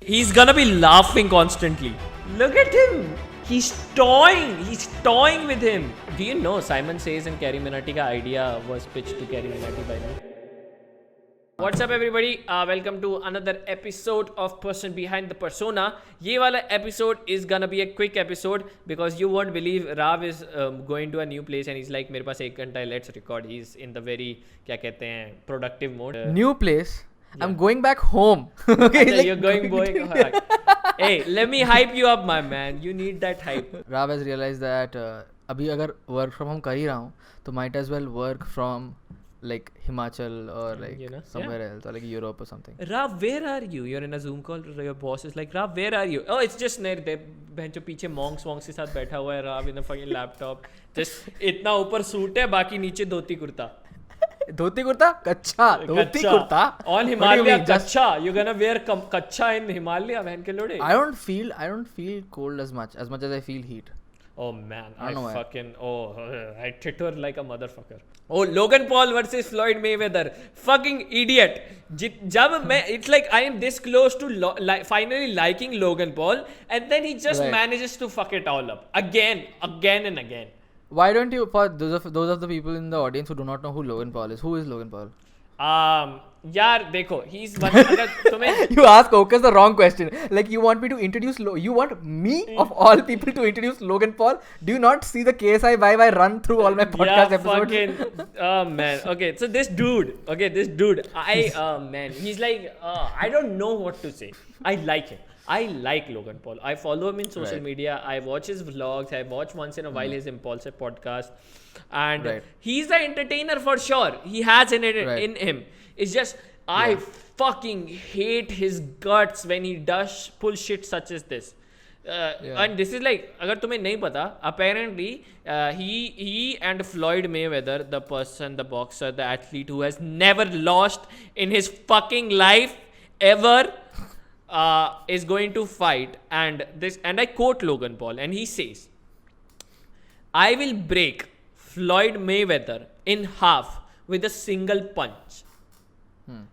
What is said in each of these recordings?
He's gonna be laughing constantly. Look at him. He's toying. He's toying with him. Do you know Simon Says and Carrie Minati ka idea was pitched to Carrie Minati by me? What's up everybody? Welcome to another episode of Person Behind the Persona. Ye wala episode is gonna be a quick episode because you won't believe Rav is going to a new place and he's like, मेरे पास 1 घंटा है, let's record. He's in the very क्या कहते हैं productive mode. New place. Yeah. I'm going back home. Okay, like, you're going. Hey, let me hype you up, my man. You need that hype. Rav has realized that अभी अगर work from home कर ही रहा हूँ, तो might as well work from like Himachal or like somewhere else or like Europe or something. Rav, where are you? You're in a Zoom call. Your boss is like, Rav, where are you? Oh, it's just near there. बहन जो पीछे monks के साथ बैठा हुआ है Rav in a fucking laptop. Just इतना ऊपर सूट है, बाकी नीचे धोती कुर्ता. धोती कुर्ता कच्छा धोती कुर्ता on Himalaya कच्छा. You're gonna wear कच्छा in Himalaya, बहन के लोड़े. I don't feel cold as much as I feel heat. Oh man, I titter like a motherfucker. Oh, Logan Paul versus Floyd Mayweather. Fucking idiot. It's like I am this close to finally liking Logan Paul, and then he just manages to fuck it all up again and again. Why don't you, for those of the people in the audience who do not know who Logan Paul is, who is Logan Paul? यार देखो, he's one. अगर तुम्हें you ask Okas the wrong question. Like you want me to introduce you want me of all people to introduce Logan Paul? Do you not see the KSI vibe I run through all my podcast episodes? Fucking, oh man. Okay, so this dude, man, he's like, I don't know what to say. I like him. I like Logan Paul. I follow him in social media. I watch his vlogs. I watch once in a while his Impulsive podcast. And he's the entertainer for sure. He has in him. It's just, I fucking hate his guts when he does pull shit such as this. And this is like, agar tumhe nahi pata, apparently he and Floyd Mayweather, the person, the boxer, the athlete who has never lost in his fucking life ever, is going to fight. And I quote Logan Paul, and he says, I will break Floyd Mayweather in half with a single punch.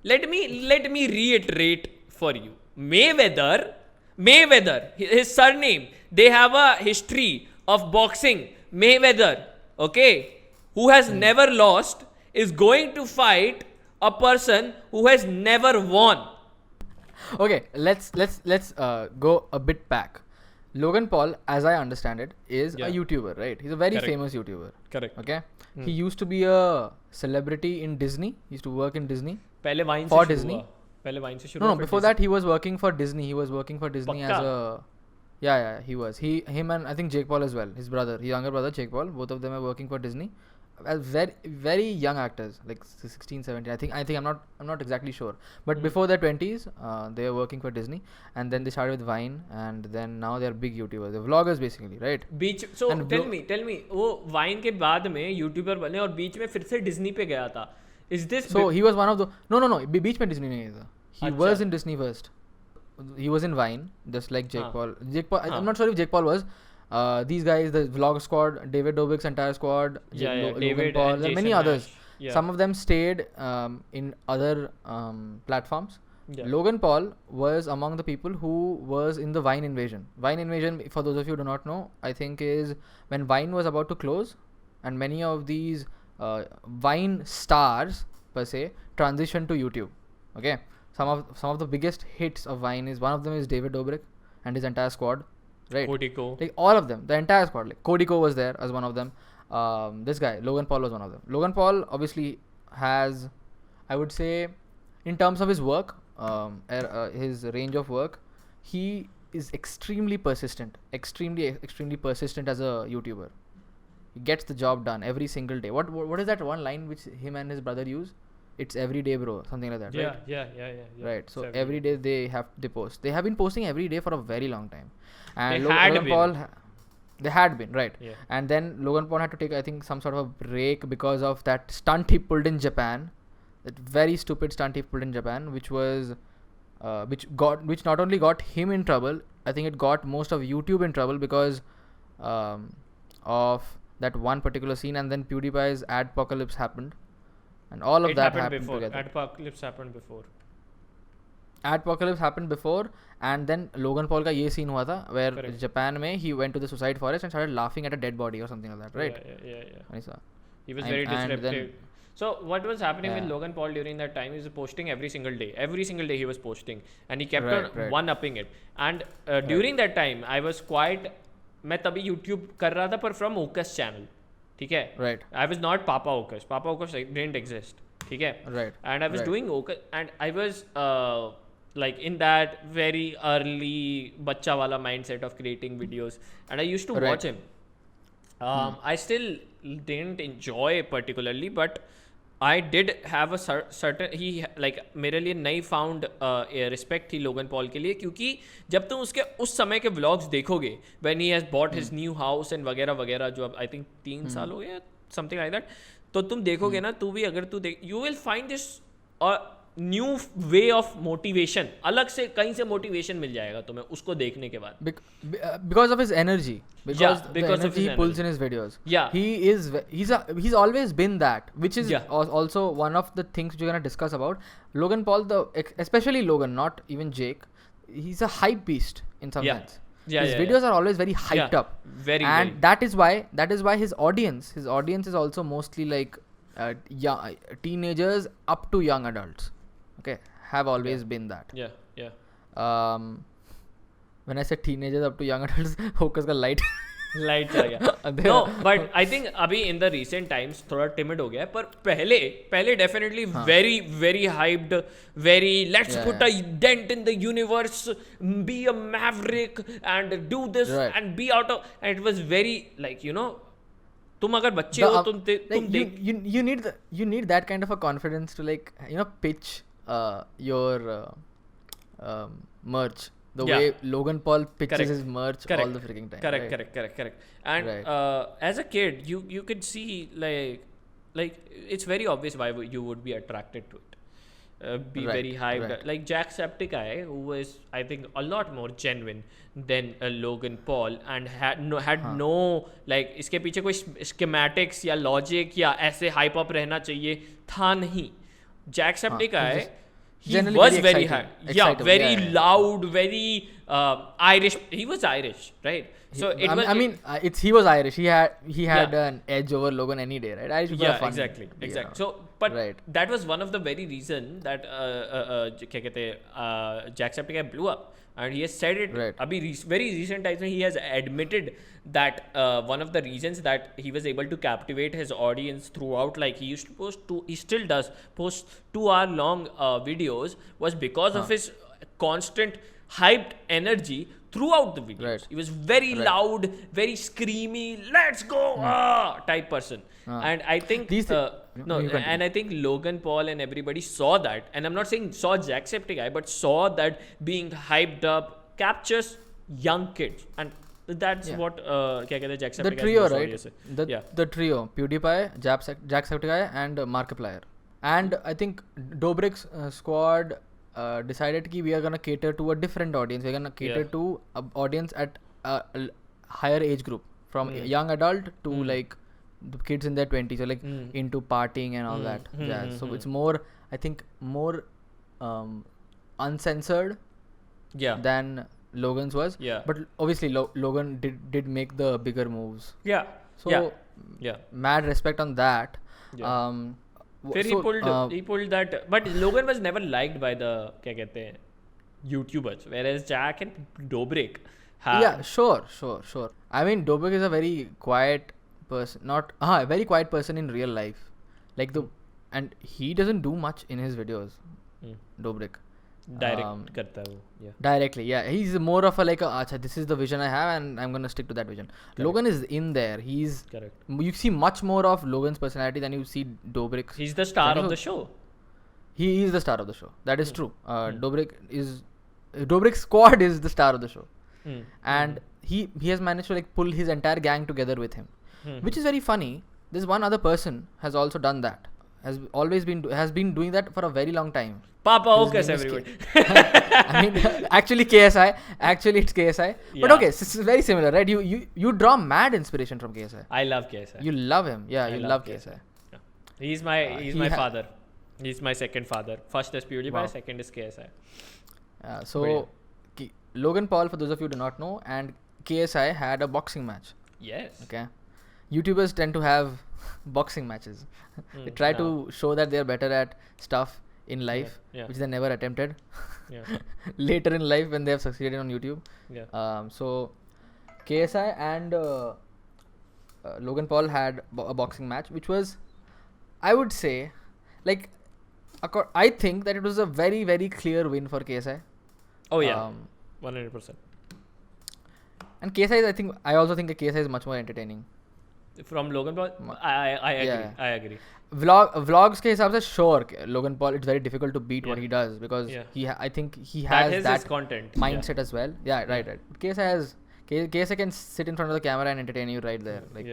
Let me reiterate for you. Mayweather, his surname, they have a history of boxing. Mayweather, okay, who has never lost, is going to fight a person who has never won. Okay, let's go a bit back. Logan Paul, as I understand it, is a YouTuber, right? He's a very famous YouTuber. Correct. Okay. He used to be a celebrity in Disney. He used to work in Disney. पहले wine for से Disney. शुरू हुआ. पहले wine से शुरू. No, before that he was working for Disney. He was working for Disney as a he was. Him and I think Jake Paul as well. His younger brother Jake Paul. Both of them are working for Disney. As very very young actors, like 16, 17. I think I'm not exactly sure. But before their 20s, they were working for Disney, and then they started with Vine, and then now they're big YouTubers. They're vloggers basically, right? So tell me, वो Vine के बाद में YouTuber बने और बीच में फिर से Disney पे गया था. Is this so he was one of the no बीच में Disney नहीं था. He was in Disney first. He was in Vine, just like Jake Paul. I'm not sure if Jake Paul was. These guys, the Vlog Squad, David Dobrik's entire squad, Logan Paul, and many others. Yeah. Some of them stayed in other platforms. Yeah. Logan Paul was among the people who was in the Vine invasion. Vine invasion, for those of you who do not know, I think is when Vine was about to close, and many of these Vine stars per se transitioned to YouTube. Okay, some of the biggest hits of Vine is one of them is David Dobrik and his entire squad. Right. Codico. Like all of them, the entire squad. Like Codico was there as one of them. This guy, Logan Paul, was one of them. Logan Paul obviously has, I would say, in terms of his work, his range of work, he is extremely persistent. Extremely persistent as a YouTuber. He gets the job done every single day. What is that one line which him and his brother use? It's every day, bro. Something like that. Yeah, right? Yeah. Right. So every day they post. They have been posting every day for a very long time. And they had been, right. Yeah. And then Logan Paul had to take, I think, some sort of a break because of that stunt he pulled in Japan. That very stupid stunt he pulled in Japan, which was, which not only got him in trouble, I think it got most of YouTube in trouble because of that one particular scene. And then PewDiePie's Adpocalypse happened. And all of that happened before. together. Adpocalypse happened before. Adpocalypse happened before, and then Logan Paul का ये scene हुआ था where Correct. Japan में he went to the suicide forest and started laughing at a dead body or something like that, right? Yeah. I saw. He was And- very and disruptive. then- So what was happening with Yeah. Logan Paul during that time? He was posting every single day. Every single day he was posting, and he kept on Right. one-upping it. And during that time, I was quite. मैं तभी YouTube कर रहा था पर from Ocus channel, ठीक है? Right. I was not Papa Ocus. Papa Ocus didn't exist, ठीक है? Right. And I was Right. doing Ocus, and I was like in that very early बच्चा वाला mindset of creating videos, and I used to Right. watch him. I still didn't enjoy particularly, but I did have a certain he like मेरे लिए नई found respect थी Logan Paul के लिए, क्योंकि जब तुम उसके उस समय के vlogs देखोगे when he has bought his new house and वगैरह वगैरह, जो अब I think 3 साल हो गया something like that, तो तुम देखोगे ना, तू भी अगर तू देख, you will find this new way of motivation, अलग से कहीं से मोटिवेशन मिल जाएगा तुम्हें उसको देखने के बाद. Because of his energy, because the because of energy his he pulls energy. in his videos. Yeah. He's always been that, which is Yeah. also one of the things we're gonna discuss about. Logan Paul, especially Logan, not even Jake, he's a hype beast in some Yeah. sense. Yeah, His yeah, videos are always very hyped Yeah. up, Very, and very. that is why his audience is also mostly like young teenagers up to young adults. Okay, have always been that. Yeah. When I said teenagers up to young adults, focus का light light चला गया. No, but I think अभी in the recent times थोड़ा timid हो गया है, पर पहले definitely very hyped, very let's put a dent in the universe, be a maverick and do this and be out of, and it was very like, you know, तुम अगर बच्चे हो तुम देख, you need that kind of a confidence to, like, you know, pitch your merch the way Logan Paul pitches his merch all the freaking time. Correct. And as a kid, you could see like it's very obvious why you would be attracted to it. Be very hyped, like Jacksepticeye, who was I think a lot more genuine than Logan Paul, and had no like इसके पीछे कोई schematics या logic या ऐसे hype up रहना चाहिए था नहीं. Jacksepticeye, he was very high, very loud, very Irish. He was Irish, right? So he was Irish. He had an edge over Logan any day, right? Irish people are fun, exactly. You know. So, but that was one of the very reason that क्या कहते हैं Jacksepticeye blew up, and he has said it. अभी very recent times he has admitted that one of the reasons that he was able to captivate his audience throughout, like he used to he still does post 2-hour long videos, was because of his constant hyped energy throughout the videos. He was very loud, very screamy, let's go type person. And I think and I think Logan Paul and everybody saw that, and I'm not saying saw Jacksepticeye, but saw that being hyped up captures young kids, and that's what क्या कहते हैं Jacksepticeye, the trio, right? The trio, PewDiePie, Jacksepticeye and Markiplier. And I think Dobrik's squad decided that we are going to cater to a different audience. We're going to cater to an audience at a higher age group, from young adult to like the kids in their 20s, so like into partying and all that jazz. So it's more, I think, more uncensored than Logan's was. But obviously Logan did make the bigger moves. So mad respect on that. He pulled that, but Logan was never liked by the क्या कहते हैं YouTubers, whereas Jack and Dobrik sure. I mean, Dobrik is a very quiet person, a very quiet person in real life, like and he doesn't do much in his videos. Dobrik direct करता है वो, directly, he's more of a like अच्छा, this is the vision I have and I'm gonna stick to that vision. Logan is in there. He's you see much more of Logan's personality than you see Dobrik's. He's the star of the show. He is the star of the show. That is true. Dobrik's squad is the star of the show, and he has managed to like pull his entire gang together with him, which is very funny. This one other person has also done that. Has been doing that for a very long time. Papa Ocus, everybody. I mean, actually KSI. Actually, it's KSI. But okay, it's very similar, right? You draw mad inspiration from KSI. I love KSI. You love him. Yeah, you love KSI. Yeah. He's my father. He's my second father. First is PewDiePie, second is KSI. So Logan Paul, for those of you who do not know, and KSI had a boxing match. Yes. Okay, YouTubers tend to have boxing matches. They try to show that they are better at stuff in life, which they never attempted. Later in life, when they have succeeded on YouTube. So KSI and Logan Paul had a boxing match, which was, I would say, like, I think that it was a very, very clear win for KSI. Oh yeah, 100%. And KSI, I also think that KSI is much more entertaining. From Logan Paul, I agree. I agree. Vlogs के हिसाब से sure Logan Paul, it's very difficult to beat what he does, because I think he has that content mindset as well. Right. KSI can sit in front of the camera and entertain you right there. Like,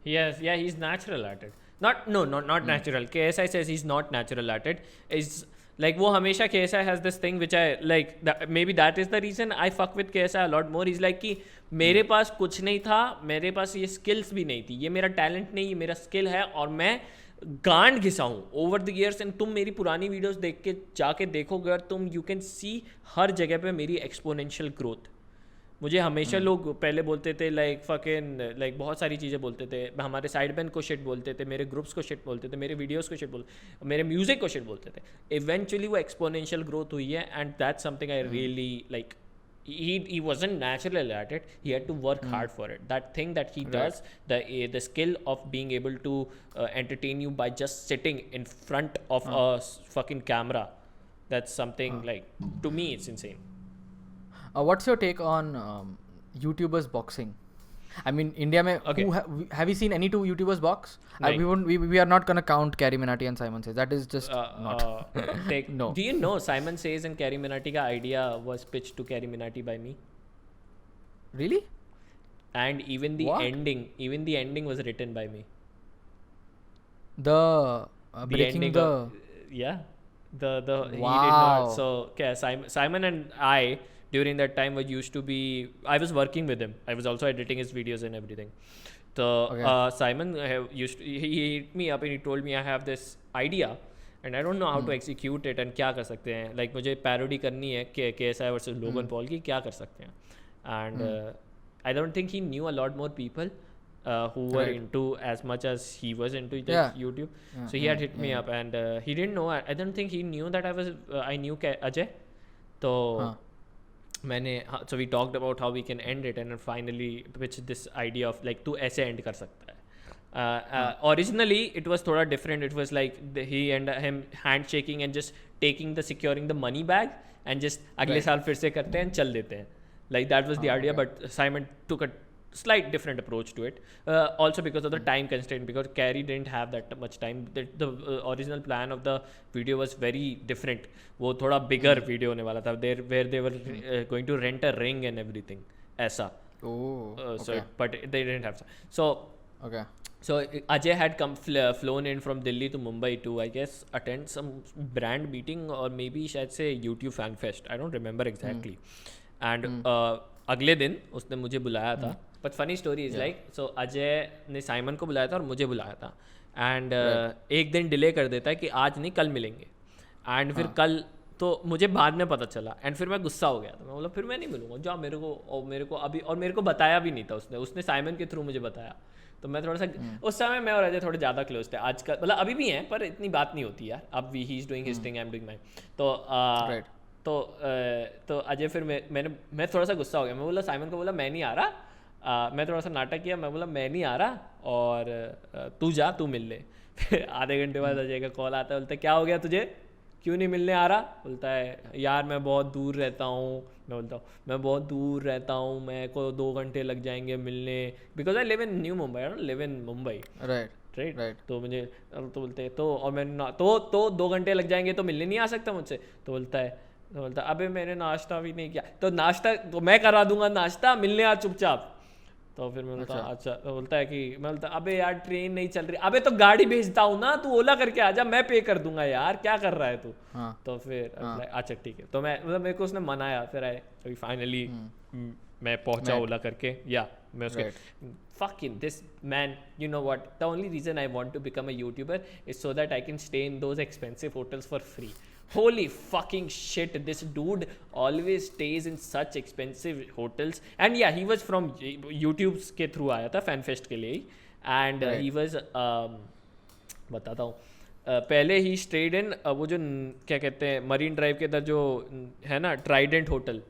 he's natural at it. Not natural. KSI says he's not natural at it. Is like वो हमेशा KSI has this thing which I like. Maybe that is the reason I fuck with KSI a lot more. He's like कि मेरे पास कुछ नहीं था, मेरे पास ये skills भी नहीं थी, ये मेरा talent नहीं, ये मेरा skill है, और मैं गांड घिसा हूँ ओवर द ईयर्स. एंड तुम मेरी पुरानी वीडियोस देख के जाके देखोगे और तुम यू कैन सी हर जगह पे मेरी एक्सपोनेंशियल ग्रोथ. मुझे हमेशा लोग पहले बोलते थे लाइक फकिंग लाइक बहुत सारी चीज़ें बोलते थे, हमारे साइड बैन को शिट बोलते थे, मेरे ग्रुप्स को शिट बोलते थे, मेरे वीडियोस को शिट बोलते, मेरे म्यूजिक को शिट बोलते थे. इवेंचुअली वो एक्सपोनेंशियल ग्रोथ हुई है, and that's something I really like. He wasn't natural at it. He had to work hard for it. That thing that he does, the skill of being able to entertain you by just sitting in front of a fucking camera, that's something like, to me it's insane. What's your take on YouTubers boxing? I mean, India mein, have you seen any two YouTubers box? We are not gonna count Carrie Minati and Simon Says. That is just not. No. Do you know Simon Says and Carrie Minati ka idea was pitched to Carrie Minati by me? Really? And even the ending was written by me. The breaking the yeah. The wow. He did not. So Simon and I, during that time, I was working with him. I was also editing his videos and everything. So Simon he hit me up and he told me I have this idea and I don't know how to execute it and क्या कर सकते हैं. Like मुझे parody करनी है KSI versus Logan Paul की, क्या कर सकते हैं. And I don't think he knew a lot more people who were into as much as he was into YouTube. So he had hit me up and he didn't know. I don't think he knew that I knew Ajay. So so we talked about how we can end it and then finally pitched this idea of like तू ऐसे end कर सकता है. Originally it was थोड़ा different. It was like he and him handshaking and just securing the money bag and just अगले साल फिर से करते हैं, चल देते हैं. Like that was the idea, but Simon took a slight different approach to it, also because of the time constraint, because Carrie didn't have that much time. The original plan of the video was very different. वो थोड़ा bigger video होने वाला था, where they were going to rent a ring and everything ऐसा. So but they didn't have so Ajay had flown in from Delhi to Mumbai to, I guess, attend some brand meeting or maybe शायद से YouTube fan fest. I don't remember exactly. And अगले दिन उसने मुझे बुलाया था. But funny story is like, so Ajay ने Simon को बुलाया था और मुझे बुलाया था. And एक दिन डिले कर देता है कि आज नहीं कल मिलेंगे. And फिर कल तो मुझे बाद में पता चला. And फिर मैं गुस्सा हो गया था. मैं बोला फिर मैं नहीं मिलूंगा, जाओ मेरे को अभी, और मेरे को बताया भी नहीं था उसने साइमन के थ्रू मुझे बताया. तो मैं थोड़ा सा उस समय मैं और अजय थोड़े ज़्यादा क्लोज थे. आजकल मतलब अभी भी हैं पर इतनी बात नहीं होती यार. अब he is doing his thing, I am doing mine. तो अजय फिर मैं थोड़ा सा गुस्सा हो गया. मैं बोला साइमन को बोला मैं नहीं आ रहा. मैं थोड़ा सा नाटक किया. मैं बोला मैं नहीं आ रहा और तू जा, तू मिल ले. फिर आधे घंटे बाद अजय का कॉल आता है. बोलता है क्या हो गया तुझे, क्यों नहीं मिलने आ रहा. बोलता है यार मैं बहुत दूर रहता हूँ. मैं बोलता हूँ मैं बहुत दूर रहता हूँ, मेरे को 2 घंटे लग जाएंगे मिलने, because I live in new Mumbai, I don't live in Mumbai. Right. तो मुझे तो बोलते हैं तो और मैं तो 2 घंटे लग जाएंगे तो मिलने नहीं आ सकता मुझसे. तो बोलता है अबे मैंने नाश्ता भी नहीं किया. तो नाश्ता तो मैं करा दूंगा, नाश्ता मिलने आ चुपचाप. तो फिर मैं बोलता अच्छा. तो बोलता है कि मैं बोलता अबे यार ट्रेन नहीं चल रही. अबे तो गाड़ी भेजता हूँ ना, तू ओला करके आ जा, मैं पे कर दूंगा यार, क्या कर रहा है तू. तो फिर अच्छा ठीक है. तो मैं मतलब मेरे को उसने मनाया. फिर अभी फाइनली मैं पहुंचा ओला करके. या मैं उसके fucking this man, you know what, the only reason I want to become a YouTuber is so that I can stay in those expensive hotels for free. Holy fucking shit, this dude always stays in such expensive hotels. And yeah, he was from YouTube के through आया था fan fest के लिए ही. And he was बताता हूँ पहले he stayed in वो जो क्या कहते हैं मरीन ड्राइव के इधर जो है ना ट्राइडेंट होटल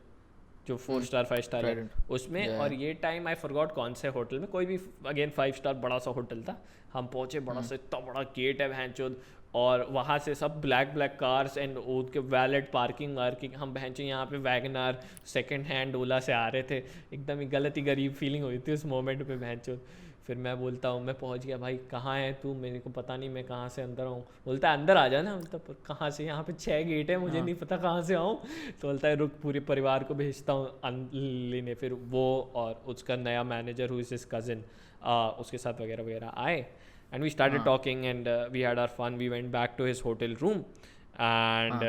जो 4 स्टार 5 स्टार है उसमें. और ये टाइम आई फॉरगॉट कौन से होटल में, कोई भी अगेन 5 स्टार बड़ा सा होटल था. हम पहुंचे, बड़ा सा इतना बड़ा गेट है भैंचोद, और वहाँ से सब ब्लैक कार्स एंड उसके वैलेट पार्किंग वार्किंग. हम भैंचो यहाँ पे वैगनार सेकंड हैंड ओला से आ रहे थे. एकदम ही गलत ही गरीब फीलिंग हुई थी उस मोमेंट पे भैंचोद. फिर मैं बोलता हूँ मैं पहुँच गया, भाई कहाँ है तू, मेरे को पता नहीं मैं कहाँ से अंदर आऊँ. बोलता है अंदर आ जा ना. मतलब कहाँ से, यहाँ पे 6 गेट है, मुझे नहीं पता कहाँ से आऊँ. तो बोलता है रुक पूरे परिवार को भेजता हूँ लेने. फिर वो और उसका नया मैनेजर हुई इज कज़न उसके साथ वगैरह वगैरह आए. And we started talking and we had our fun. We went back to his hotel room and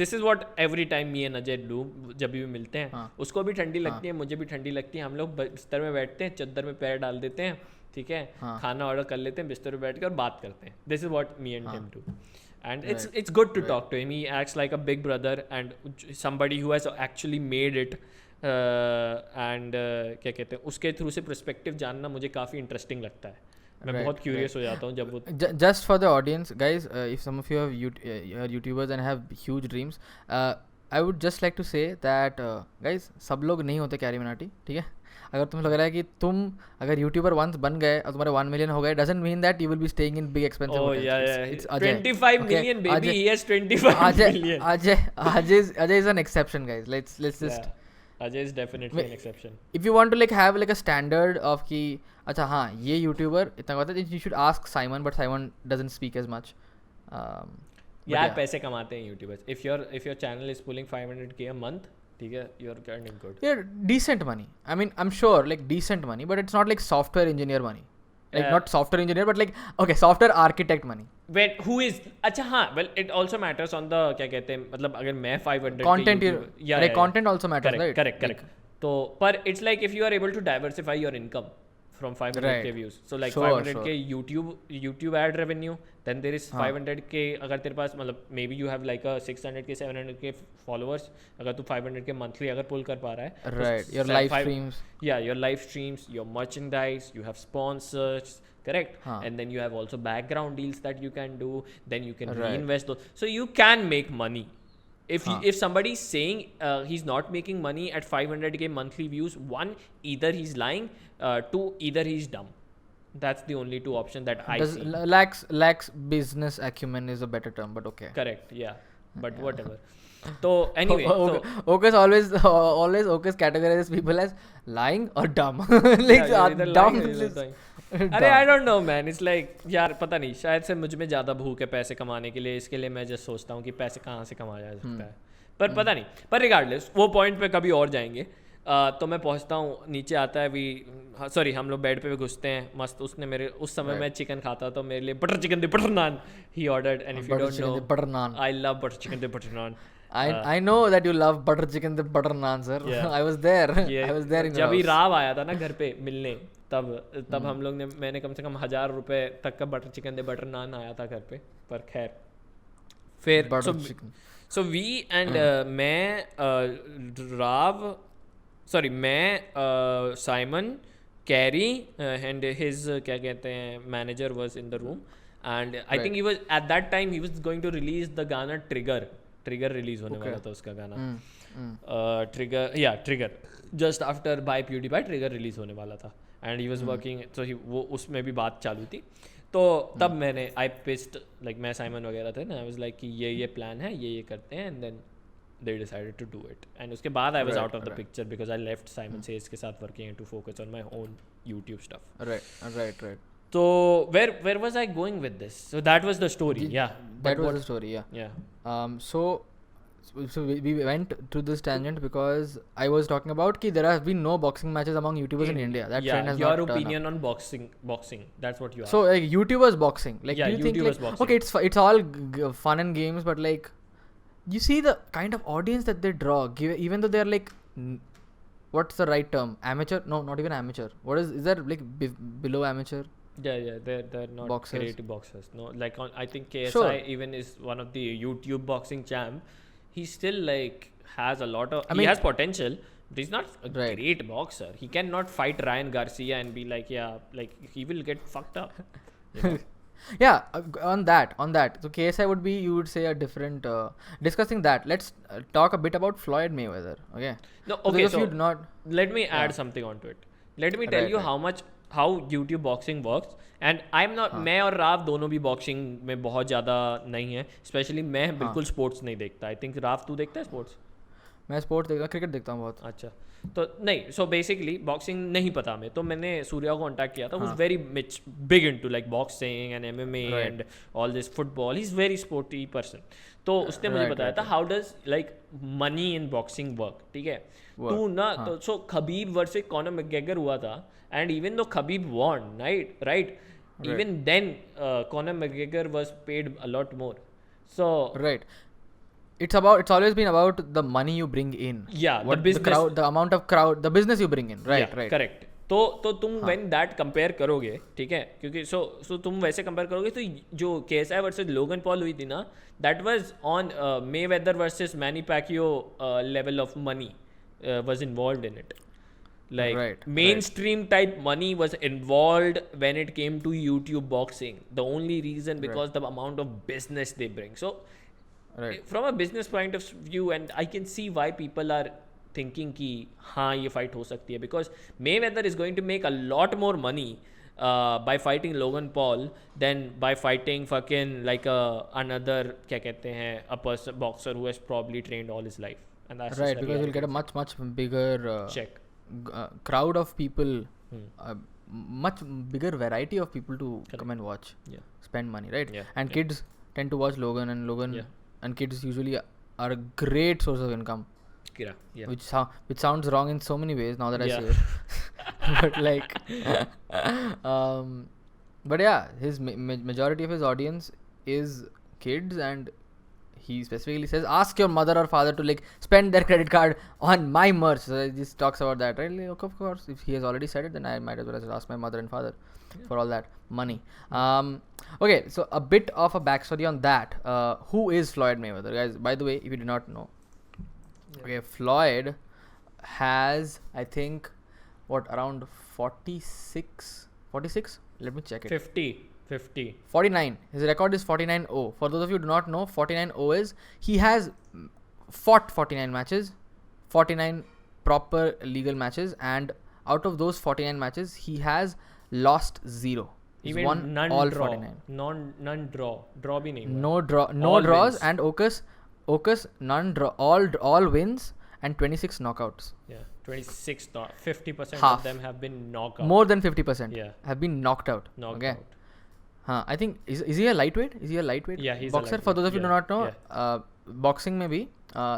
this is what every time me and Ajay do जब भी मिलते हैं. उसको भी ठंडी लगती है, मुझे भी ठंडी लगती है. हम लोग बिस्तर में बैठते हैं, चद्दर में पैर डाल देते हैं, ठीक है, खाना ऑर्डर कर लेते हैं, बिस्तर में बैठ के और बात करते हैं. This is what me and him do. And it's good to talk to him. He acts like a big brother and somebody who has actually made it. And क्या कहते हैं, उसके थ्रू से पर्सपेक्टिव जानना मुझे काफ़ी इंटरेस्टिंग लगता है. मैं बहुत क्यूरियस हो जाता हूँ जब वो. Just for the audience, guys, if some of you have are YouTubers and have huge dreams, I would just like to say that guys, सब लोग नहीं होते कैरी मिनाटी, ठीक है. अगर तुम्हें लग रहा है कि तुम अगर यूट्यूबर वंस बन गए और तुम्हारे 1 million हो गए, doesn't mean that you will be staying in big expensive hotels. It's Ajay. 25 million baby, he has 25 million. Ajay is an exception, guys. Let's just. Ajay is definitely an exception. If you want to like have like a standard of कि अच्छा हाँ ये YouTuber इतना होता है, you should ask Simon, but Simon doesn't speak as much. यार पैसे कमाते हैं YouTubers. if your channel is pulling 500k a month, ठीक है, you're earning good. Yeah, decent money. I mean, I'm sure like decent money, but it's not like software engineer money. Like not software engineer, but like okay, software architect money. Wait, who is? अच्छा हाँ, well it also matters on the क्या कहते हैं, मतलब अगर मैं 500 content like content also matters, right? Correct. तो पर it's like if you are able to diversify your income from 500k views, so like 500k YouTube ad revenue, then there is 500k अगर तेरे पास मतलब maybe you have like a 600k 700k followers, अगर तू 500k monthly अगर pull कर पा रहा है, right? Your live streams, your live streams, your merchandise, you have sponsors, correct? And then you have also background deals that you can do, then you can reinvest those, so you can make money. If somebody is saying he's not making money at 500k monthly views, one, either he's lying, two, either he's dumb. That's the only two options that I see. Lacks business acumen is a better term, but okay. Correct, yeah. But whatever. So anyway, Okas always Okas categorizes people as lying or dumb. Like dumb. अरे I don't know man, it's like यार पता नहीं, शायद से मुझ में ज़्यादा भूख है पैसे कमाने के लिए, इसके लिए मैं जस्ट सोचता हूँ कि पैसे कहाँ से कमाया जा सकता है. पर पता नहीं, पर रिगार्डलेस वो पॉइंट पे कभी और जाएंगे. तो मैं पहुँचता हूँ, नीचे आता है भी, सॉरी हम लोग बेड पे भी घुसते हैं मस्त. उसने मेरे उस समय मैं चिकन खाता तो मेरे लिए बटर चिकन दे बटर नान ही ordered. And if you don't know, butter naan, I love butter chicken दे butter naan. I know that you love butter chicken the butter naan, sir. I was there. I was there in जब ही राव आया था ना घर पे मिलने, तब हम लोग ने, मैंने कम से कम 1000 रुपए तक का बटर चिकन दे बटर नान आया था घर पे. पर खैर फिर so we and मैं राव, sorry मैं Simon, Carrie and his क्या कहते हैं manager was in the room, and I think he was at that time he was going to release the गाना ट्रिगर रिलीज होने वाला था उसका गाना. Trigger just after bye PewDiePie trigger release होने वाला था. एंड ही वाज वर्किंग, सो वो उसमें भी बात चालू थी. तो तब मैंने आई पिस्ड लाइक मैं साइमन वगैरह थे ना, आई वाज लाइक कि ये प्लान है, ये करते हैं, and then they decided to do it. And उसके बाद I was out of the picture because I left Simon Says के साथ working to focus on my own YouTube stuff. Right. So where was I going with this? So that was the story. That was the story. So we went to this tangent because I was talking about कि there have been no boxing matches among YouTubers in India. That trend has your not opinion on boxing. That's what you are. So like YouTubers boxing. Like do you think YouTubers like, boxing. okay, it's all fun and games, but like you see the kind of audience that they draw, even though they're like, what's the right term? Amateur? No, not even amateur. What is there like below amateur? Yeah, they're not Boxers. great boxers. No, like I think KSI Sure. even is one of the YouTube boxing champ. He still like has a lot of. I He mean- has potential, but he's not a Right. great boxer. He cannot fight Ryan Garcia and be like, yeah, like he will get fucked up. You know? Yeah, on that. So KSI would be, you would say, a different. Discussing that, let's talk a bit about Floyd Mayweather. Okay. No, So okay. those of you So do not. let me add Yeah. something onto it. Let me tell Right, you right. how YouTube boxing works. And I'm not, मैं और राव दोनों भी boxing में बहुत ज़्यादा नहीं है. Specially मैं बिल्कुल स्पोर्ट्स नहीं देखता. आई थिंक राव तू देखता है स्पोर्ट्स? मैं स्पोर्ट्स देखता हूँ, क्रिकेट देखता हूँ बहुत. अच्छा, तो नहीं, सो बेसिकली बॉक्सिंग नहीं पता हमें, तो मैंने सूर्या को कॉन्टैक्ट किया था. Was very much big into like boxing and MMA and all this football. He is very sporty person. तो उसने मुझे बताया था how does like money in boxing work. ठीक है, तू ना, तो so Khabib versus Conor McGregor हुआ था, and even though Khabib won, right, even then Conor McGregor was paid a lot more. So Right. It's always been about the money you bring in. Yeah, what the business, the crowd, the amount of crowd, the business you bring in. Right, yeah, right. Correct. तो तुम when that compare करोगे, ठीक है, क्योंकि so तुम वैसे compare करोगे, तो जो KSI वर्सेस लोगन पॉल हुई थी ना, that was on Mayweather versus Manny Pacquiao level of money was involved in it. Like mainstream type money was involved when it came to YouTube boxing. The only reason because the amount of business they bring. So from a business point of view, and I can see why people are thinking कि हाँ ये fight हो सकती है, because Mayweather is going to make a lot more money by fighting Logan Paul than by fighting fucking like another क्या कहते हैं a person boxer who has probably trained all his life. And that's right, because you'll get a much bigger check. Crowd of people, much bigger variety of people to come and watch, spend money, right? And kids tend to watch Logan, and kids usually are a great source of income. Which sounds wrong in so many ways now that I say it. But like but yeah, his majority of his audience is kids, and he specifically says ask your mother or father to like spend their credit card on my merch. So he just talks about that, right? Like, of course, if he has already said it, then I might as well just ask my mother and father for all that money. Okay, so a bit of a backstory on that. Who is Floyd Mayweather, guys? By the way, if you do not know, okay, Floyd has, I think, around 46? Let me check it. 50. 49. His record is 49-0. For those of you who do not know, 49-0 is he has fought 49 matches, 49 proper legal matches, and out of those 49 matches, he has lost 0. He's won all draw. 49. None draw. Draw bhi nahi hua. No draws, wins. and Ocus none draw, all wins and 26 knockouts. Yeah, 26 50% Half. of them have been knocked out. More than 50% have been knocked out. Okay. I think is he a lightweight? Yeah, he's boxer. a lightweight. For those of you who do not know, boxing maybe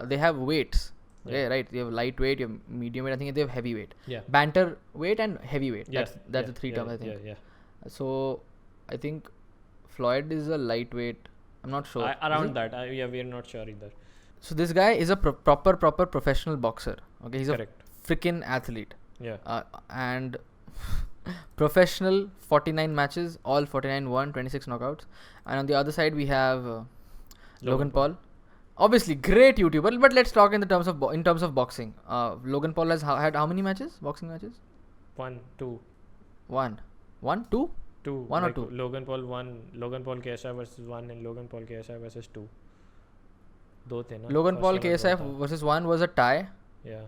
they have weights. Okay, right. You have lightweight, you have medium weight. I think they have heavyweight. Yeah. Banter weight and heavyweight. That's the three terms, I think. Yeah. So I think Floyd is a lightweight. I'm not sure. Around that. We're not sure either. So this guy is a proper professional boxer. Okay, he's Correct. a freaking athlete. Yeah. And professional 49 matches, all 49 won, 26 knockouts. And on the other side we have Logan Paul. Obviously great YouTuber, but let's talk in terms of boxing. Logan Paul has had how many matches? Boxing matches? 1, 2. 1, 2? 2. 1 or 2? Logan Paul 1, Logan Paul KSI versus 1, and Logan Paul KSI versus 2. Logan Paul KSI versus 1 was a tie. Yeah.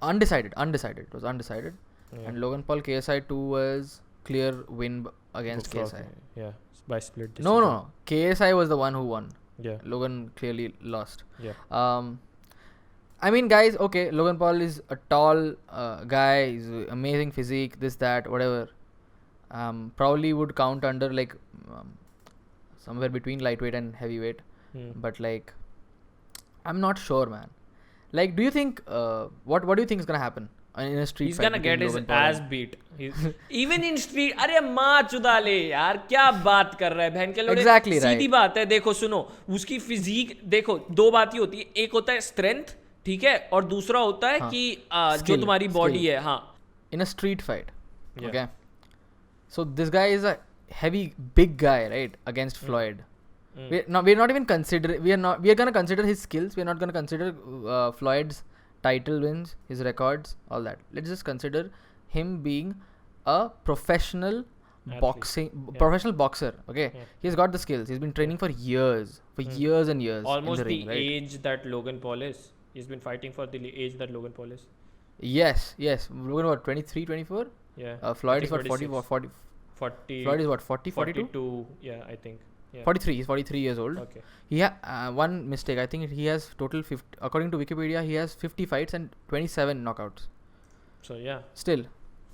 Undecided. It was undecided. Yeah. And Logan Paul KSI 2 was clear win against KSI. Yeah, by split decision. No. KSI was the one who won. Yeah. Logan clearly lost. Yeah. I mean, guys, okay, Logan Paul is a tall guy. He's amazing physique, this, that, whatever. Probably would count under like somewhere between lightweight and heavyweight. But like, I'm not sure, man. Like, do you think what do you think is gonna happen in a street He's fight? gonna get his ass beat. Even in street. अरे माँ चुदा ले यार, क्या बात कर रहा है बहन के लोड़े. Exactly right. सीधी बात है. देखो सुनो, उसकी फिजिक देखो, दो बात ही होती है. एक होता है स्ट्रेंथ, ठीक है, और दूसरा होता है कि जो तुम्हारी बॉडी है. हाँ. In a street fight, okay, So this guy is a heavy, big guy, right? Against Floyd. We're not even considering. We are gonna consider his skills. We're not gonna consider Floyd's title wins, his records, all that. Let's just consider him being a professional professional boxer. Okay, he's got the skills. He's been training for years, years and years. Almost in the ring, right? age that Logan Paul is. He's been fighting for the age that Logan Paul is. Yes. Logan, what, 23, 24? Yeah. Floyd is what, 40. Floyd is what, 40, 42? 42. Yeah, I think. Yeah. 43. He's 43 years old. Okay. He one mistake. I think he has total 50. According to Wikipedia, he has 50 fights and 27 knockouts. So yeah. Still.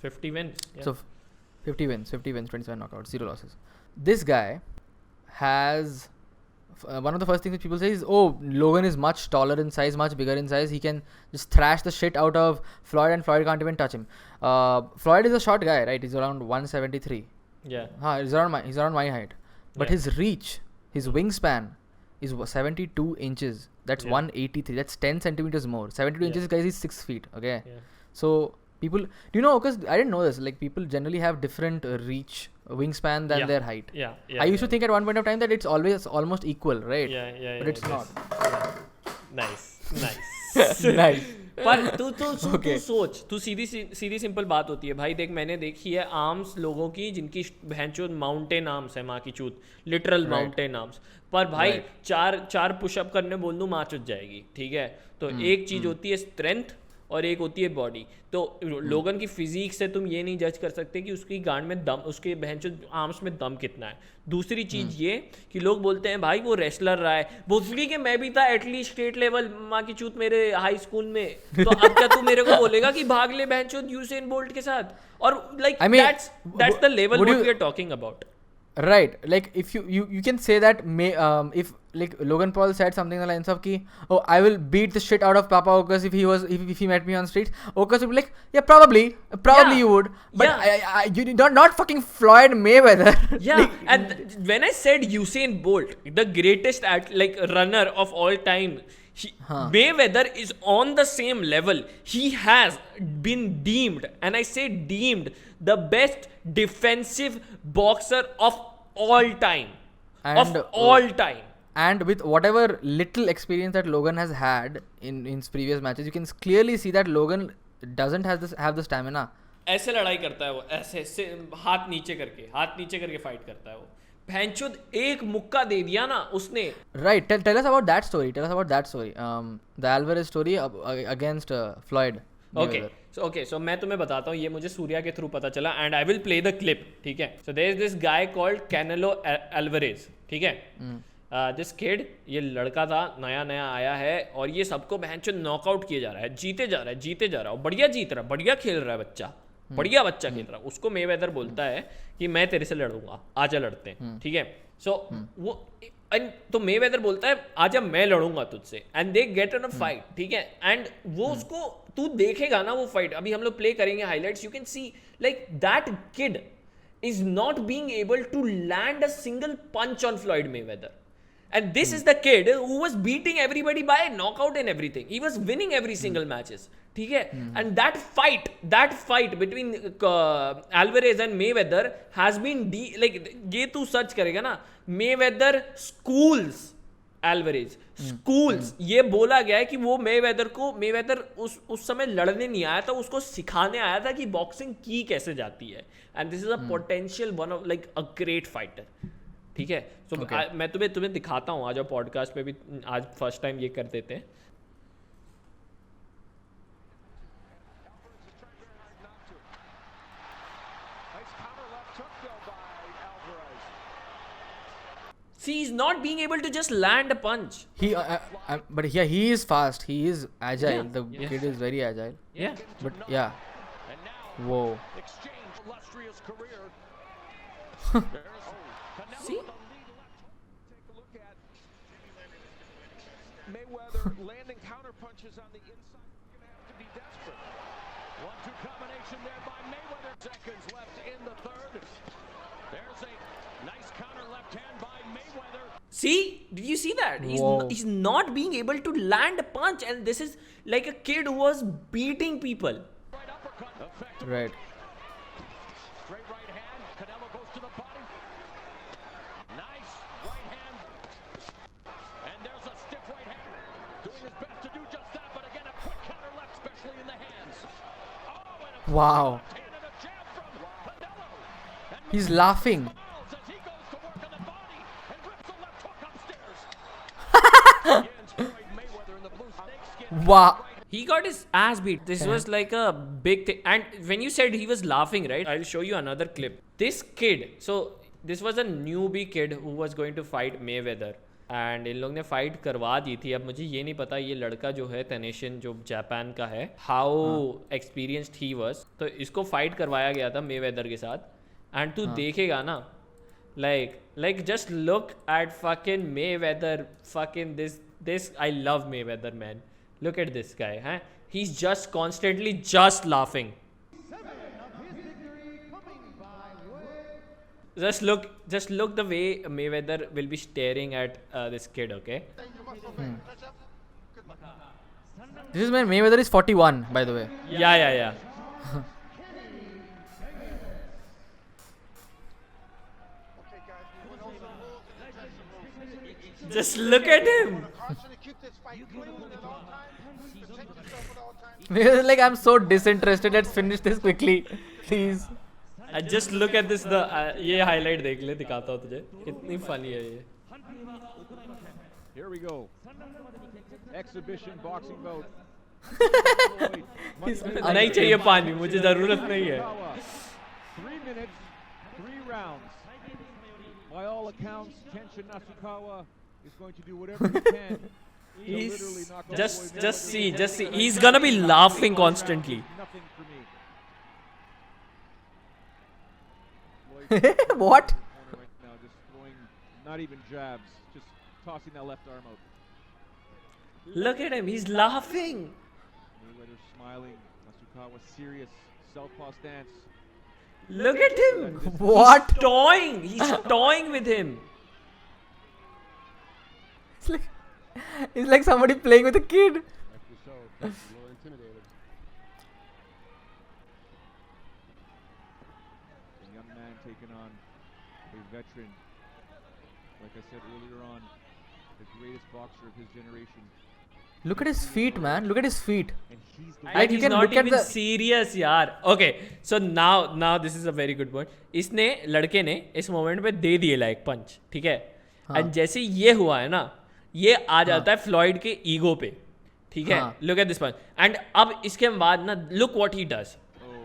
50 wins. Yeah. So 50 wins, 27 knockouts, 0 losses. This guy has one of the first things that people say is, oh, Logan is much taller in size, much bigger in size. He can just thrash the shit out of Floyd and Floyd can't even touch him. Floyd is a short guy, right? He's around 173. Yeah. He's around my height. But his reach, his wingspan is 72 inches. That's 183. That's 10 centimeters more. 72 inches, guys, is 6 feet. Okay. Yeah. So people, do you know, because I didn't know this, like people generally have different reach, wingspan than their height. Yeah. I used to think at one point of time that it's always almost equal, right? Yeah. But it's not. Nice. Nice. पर तू सोच, तू सीधी simple बात होती है भाई. देख, मैंने देखी है आर्म्स लोगों की जिनकी भैंचोद माउंटेन आर्म्स है, माँ की चूत, लिटरल माउंटेन आर्म्स. पर भाई चार पुशअप करने बोल दूं, माँ चुत जाएगी. ठीक है, तो एक चीज होती है स्ट्रेंथ और एक होती है बॉडी. तो लोगन की फिजिक से तुम ये नहीं जज कर सकते कि उसकी गांड में दम, उसके बहनचोद आर्म्स में दम कितना है. दूसरी चीज ये कि लोग बोलते हैं भाई वो रेसलर रहा है. भोसड़ी के मैं भी था एटलीस्ट स्टेट लेवल, माँ की चूत, मेरे हाई स्कूल में. तो अब क्या तू मेरे को बोलेगा कि भाग ले बहनचोद यूसेन बोल्ट के साथ? और like that's the level what we are talking about. Right, like if you can say that if like Logan Paul said something along the lines of ki, oh, I will beat the shit out of Papa Ocas if he met me on streets. Ocas would be like, yeah, probably you would, but you not fucking Floyd Mayweather. Yeah. And when I said Usain Bolt, the greatest runner of all time, Mayweather is on the same level. He has been deemed, and I say deemed, the best defensive boxer of all time. And with whatever little experience that Logan has had in his previous matches, you can clearly see that Logan doesn't have the stamina. ऐसे लड़ाई करता है वो, ऐसे हाथ नीचे करके fight करता है वो. भैंचोद एक मुक्का दे दिया ना उसने. Right. Tell us about that story. The Alvarez story against Floyd Mayweather. So मैं तुम्हें बताता हूँ, ये मुझे सूर्या के थ्रू पता चला, and I will play the clip. ठीक है. So there is this guy called Canelo Alvarez. ठीक है. दिस किड, ये लड़का था, नया आया है, और ये सबको बहनचोद नॉकआउट किए जा रहा है, जीते जा रहा है, बढ़िया जीत रहा है, बढ़िया खेल रहा है बच्चा, बढ़िया बच्चा खेल रहा है. उसको मेवेदर बोलता है कि मैं तेरे से लड़ूंगा, आजा लड़ते हैं. ठीक है. सो वो तो मेवेदर बोलता है आजा मैं लड़ूंगा तुझसे, and they get in a fight. ठीक है. एंड वो उसको, तू देखेगा ना वो फाइट, अभी हम लोग प्ले करेंगे highlights, you can see like that kid is not being able to land a single punch on Floyd Mayweather. And this is the kid who was beating everybody by knockout and everything. He was winning every single matches. ठीक है. And that fight between Alvarez and Mayweather has been ये तू search करेगा ना, Mayweather schools Alvarez, schools. ये बोला गया है कि वो Mayweather उस समय लड़ने नहीं आया था, उसको सिखाने आया था कि बॉक्सिंग की कैसे जाती है. And this is a potential one of like a great fighter. ठीक है. So मैं तुम्हें दिखाता हूँ, आज पॉडकास्ट पे भी आज फर्स्ट टाइम ये कर देते हैं. See, he's not being able to just land a punch. But yeah, he is fast. He is agile. The kid is very agile. Yeah. But yeah. Whoa. See? Mayweather landing counter punches on the inside. You're gonna have to be desperate. 1-2 combination there by Mayweather. Seconds left in the third. There's a nice counter left hand by Mayweather. See? Did you see that? He's not being able to land a punch, and this is like a kid who was beating people. Right uppercut. Right. Straight right hand. Wow. He's laughing. Wow. He got his ass beat. This was like a big thing. And when you said he was laughing, right? I'll show you another clip. This kid, so this was a newbie kid who was going to fight Mayweather. And in लोग ने fight करवा दी थी. अब मुझे ये नहीं पता ये लड़का जो है तनेशन जो जापान का है हाउ एक्सपीरियंस्ड ही वाज. तो इसको फाइट करवाया गया था मेवेदर के साथ. एंड तू देखेगा ना like just look at fucking Mayweather, fucking this I love Mayweather, man. Look at this guy, huh? He's just constantly just laughing. Just look the way Mayweather will be staring at this kid, okay? This is when Mayweather is 41, by the way. Yeah. Just look at him. Mayweather is like, I'm so disinterested. Let's finish this quickly, please. Just look at this. ये highlight देख ले, दिखाता हूँ तुझे. इतनी funny है ये. Here we go. Exhibition boxing bout. नहीं चाहिए पानी, मुझे जरूरत नहीं है. 3 minutes, 3 rounds. By all accounts, Tenshin Nasukawa is going to do whatever he can. Just see. He's gonna be laughing constantly. Nothing for me. What? Right now, just throwing, not even jabs, just tossing that left arm out. Look at him, he's laughing. Mayweather smiling, Nasukawa serious, southpaw stance. Look at him. What? He's toying with him. It's like somebody playing with a kid. After so, a little intimidated. A young man taking on a veteran. Like I said earlier on, the greatest boxer of his generation. Look at his feet, man. Look at his feet. And he's the Like, you He's can not look at even the- serious, यार. Okay, so now this is a very good point. इसने लड़के ने इस moment पे दे दिए like पंच, ठीक है. And जैसे ये हुआ है ना, ये आ जाता है फ्लॉयड के ईगो पे, ठीक है. Look at this punch. And अब इसके बाद ना look what he does. Oh,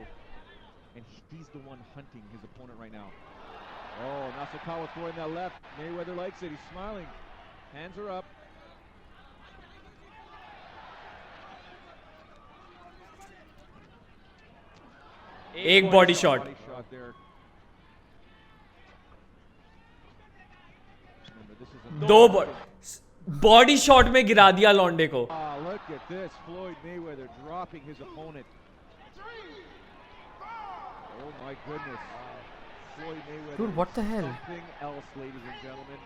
and he's the one hunting his opponent right now. Oh, Nasukawa throwing that left. Mayweather likes it. He's smiling. Hands are up. एक body shot. Body shot there. Remember, this is a दो body shot में गिरा दिया लॉन्डे को. Ah, look at this. Floyd Mayweather dropping his opponent. Oh my goodness. Floyd Mayweather. Dude, what the hell? Something else, ladies and gentlemen.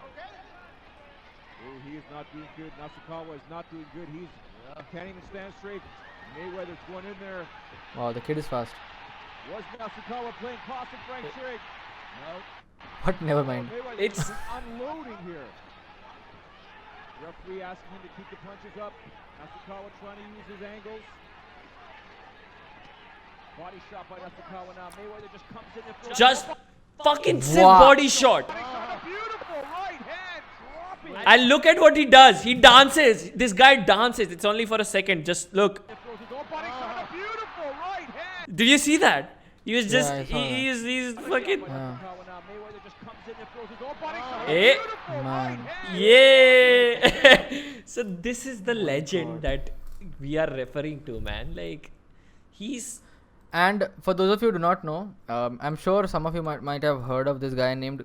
Oh, he is not doing good. Nasukawa is not doing good. Can't even stand straight. Mayweather's going in there. Wow, the kid is fast. Was Nasukawa playing possum Frank Trigg? No. What? Never mind. Mayweather It's- unloading here. Referee asking him to keep the punches up. Nasukawa trying to use his angles. Body shot by Nasukawa now. Mayweather just comes in and throws. Just fucking sick Wow. body shot. A beautiful right hand dropping. And look at what he does. He dances. This guy dances. It's only for a second. Just look. Throws his own body shot. A beautiful right hand. Did you see that? He was just I saw that. he's fucking Nasukawa now. Mayweather just comes in and throws his own body shot. Eh? Beautiful Man. right hand. yeah. So this is the legend that we are referring to, man. Like he's And for those of you who do not know, I'm sure some of you might have heard of this guy named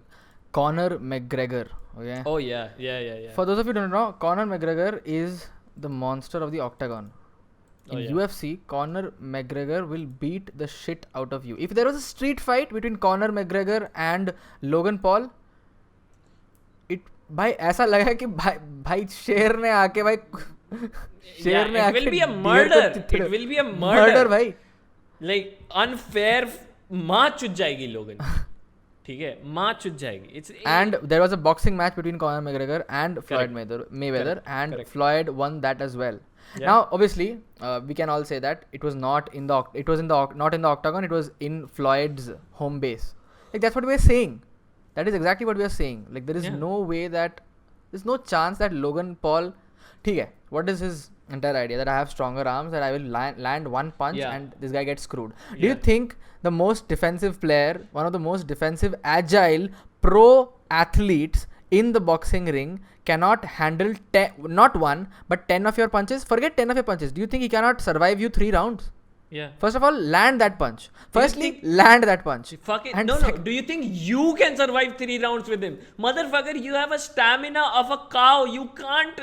Conor McGregor. Okay. oh yeah. For those of you who don't know, Conor McGregor is the monster of the octagon. In Oh, yeah. UFC, Conor McGregor will beat the shit out of you. If there was a street fight between Conor McGregor and Logan Paul, भाई ऐसा लगा कि भाई शेर ने आके भाई शेर ने it आके will be a deer को murder. Chitre- It will be a murder. भाई. Like unfair. माँ चुज जाएगी लोगन. ठीक है, माँ चुज जाएगी. It's And there was a boxing match between Conor McGregor and Floyd Mayweather, Correct. and Correct. Floyd won that as well. Yeah. Now, obviously, we can all say that it was not in the not in the octagon. It was in Floyd's home base. Like that's what we are saying. That is exactly what we are saying. Like there is Yeah. no way that there's no chance that Logan Paul. ठीक है. What is his entire idea? That I have stronger arms, that I will land one punch Yeah. and this guy gets screwed. Do you Yeah. think the most defensive player, one of the most defensive, agile, pro athletes in the boxing ring cannot handle not one but 10 of your punches? Forget 10 of your punches. Do you think he cannot survive you 3 rounds? Yeah. First of all, land that punch. Firstly, think- land that punch. Fuck it. And No. Do you think you can survive 3 rounds with him? Motherfucker, you have a stamina of a cow. You can't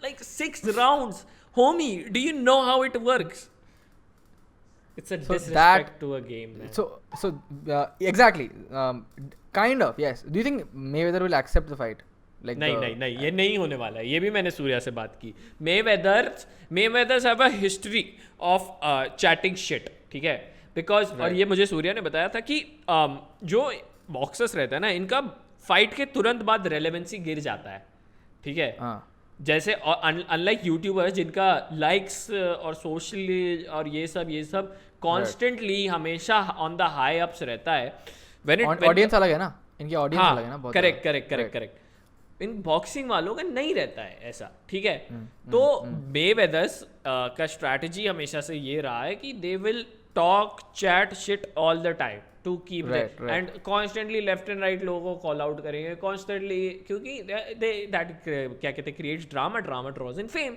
like 6 rounds. Homie, do you know how it works? It's a disrespect to a game, man. So exactly. Kind of, yes. Do you think Mayweather will accept the fight? Like नहीं ये नहीं होने वाला है. ये भी मैंने सूर्या से बात की. Mayweathers have a history of chatting shit. ठीक है? Because और ये मुझे सूर्या ने बताया था कि जो बॉक्सर्स रहते हैं ना, इनका फाइट के तुरंत बाद रेलेवेंसी गिर जाता है. ठीक है? जैसे अनलाइक यूट्यूबर्स जिनका लाइक्स और सोशल और ये सब कॉन्स्टेंटली हमेशा ऑन द हाई अप्स रहता है. ऑडियंस अलग है ना, इनकी ऑडियंस अलग है ना. करेक्ट. इन बॉक्सिंग वालों का नहीं रहता है ऐसा. ठीक है? तो मेवेदर्स का स्ट्रैटेजी हमेशा से ये रहा है कि they will talk chat shit all the time to keep and constantly left and right लोगों को कॉल आउट करेंगे कॉन्स्टेंटली, क्योंकि दैट क्या कहते हैं, creates drama draws in fame.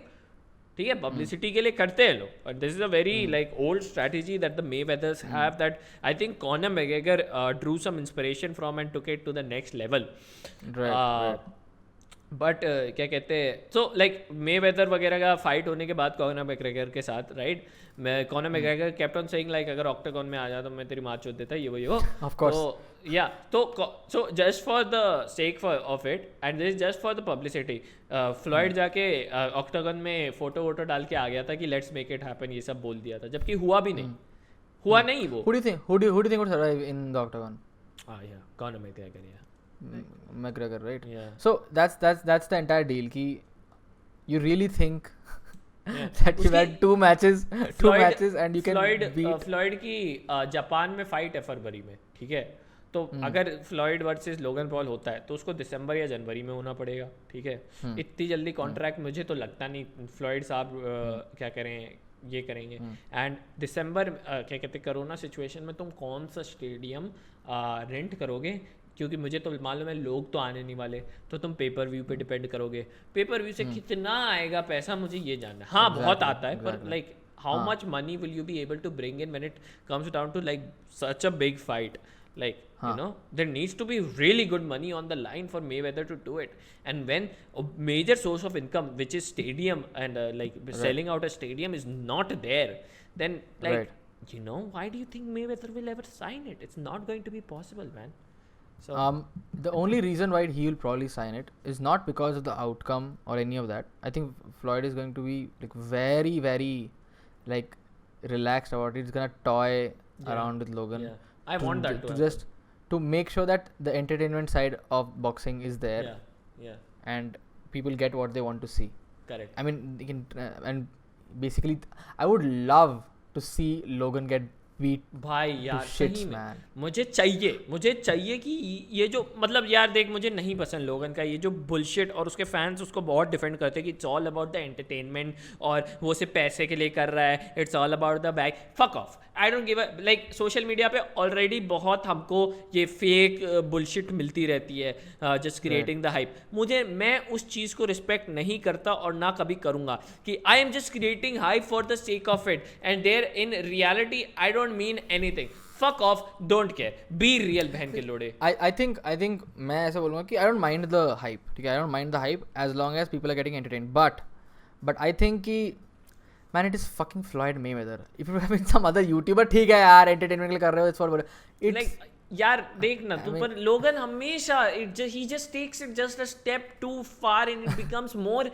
ठीक है? पब्लिसिटी के लिए करते हैं लोग. और this is a very like old strategy that the Mayweathers have, that I think Conor McGregor drew some inspiration from and took it to the next level. But क्या कहते हैं, सो लाइक मेवेदर वगैरह का fight होने के बाद Conor McGregor के साथ, राइट, मैं Conor McGregor kept on saying like अगर ऑक्टागन में आ जा तो मैं तेरी मार चोद देता, ये वो ऑफ कोर्स. तो या so just for the sake of it and this is just for the publicity, Floyd जाके ऑक्टागन में फोटो डाल के आ गया था कि लेट्स मेक इट हैपन, ये सब बोल दिया था, जबकि हुआ भी नहीं. हुआ नहीं वो. Who do you think would survive in the octagon? Yeah, Conor McGregor. Yeah. McGregor, right? Yeah. So that's the entire deal. कि you really think that you had two matches and you can beat Floyd की Japan में fight है फरवरी में. ठीक है? तो अगर Floyd versus Logan Paul होता है तो उसको दिसंबर या जनवरी में होना पड़ेगा. ठीक है? इतनी जल्दी कॉन्ट्रैक्ट मुझे तो लगता नहीं फ्लॉयड साहब क्या करें ये करेंगे. एंड दिसंबर क्या कहते कोरोना सिचुएशन में तुम कौन सा स्टेडियम रेंट करोगे, क्योंकि मुझे तो मालूम है लोग तो आने नहीं वाले, तो तुम पेपर व्यू पे डिपेंड करोगे. पेपर व्यू से कितना आएगा पैसा मुझे ये जानना है. हाँ, बहुत आता है, पर like how much money will you be able to bring in when it comes down to like such a big fight. Like, you know, there needs to be really good money on the line for Mayweather to do it. And when a major source of income, which is stadium and selling out a stadium, is not there, then you know, why do you think Mayweather will ever sign it? It's not going to be possible, man. So the only reason why he will probably sign it is not because of the outcome or any of that. I think Floyd is going to be like very, very like relaxed about it. He's gonna toy around with Logan. Yeah. I want that to just to make sure that the entertainment side of boxing is there. Yeah. And people get what they want to see. Correct. I mean, they can and basically, I would love to see Logan get beat. भाई यार shits, सही में man. मुझे चाहिए कि ये जो मतलब यार देख, मुझे नहीं पसंद लोगन का ये जो बुलशिट, और उसके फैंस उसको बहुत डिफेंड करते हैं कि it's all about the entertainment और वो सिर्फ पैसे के लिए कर रहा है, it's all about the back. Fuck off. I don't give a like. Social media पे ऑलरेडी बहुत हमको ये फेक बुलशिट मिलती रहती है, जस्ट क्रिएटिंग द हाइप. मैं उस चीज़ को रिस्पेक्ट नहीं करता और ना कभी करूँगा कि I am just creating hype for the sake of it, and there in reality I don't mean anything. Fuck off, don't care, be real बहन के लोड़े. I think मैं ऐसा बोलूँगा कि I don't mind the hype. ठीक है? I don't mind the hype as long as people are getting entertained. But I think कि man, it is fucking Floyd Mayweather. If it would have been some other YouTuber, ठीक है यार, entertainment के लिए कर रहे हो, it's for it's Like, यार देख ना तू पर लोगन हमेशा he just takes it just a step too far and it becomes more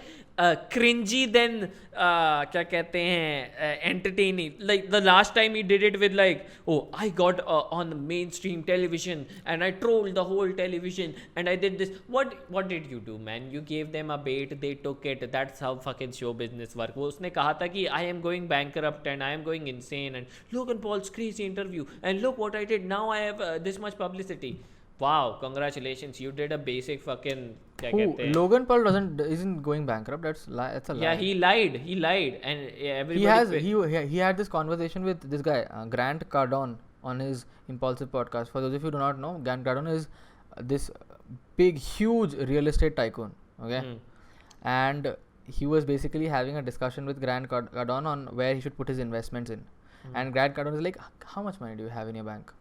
cringy than क्या कहते हैं entertaining. Like the last time he did it with like, oh, I got on the mainstream television and I trolled the whole television and I did this. What did you do, man? You gave them a bait, they took it. That's how fucking show business work. वो उसने कहा था कि I am going bankrupt and I am going insane and Logan Paul's crazy interview and look what I did. Now I have this much publicity. Wow, congratulations, you did a basic fucking क्या कहते हैं? Logan Paul isn't going bankrupt. That's a lie. Yeah, he lied and everybody he had this conversation with this guy Grant Cardone on his Impulsive podcast. For those of you who do not know, Grant Cardone is this big huge real estate tycoon, okay? And he was basically having a discussion with Grant Cardone on where he should put his investments in. And Grant Cardone is like, how much money do you have in your bank?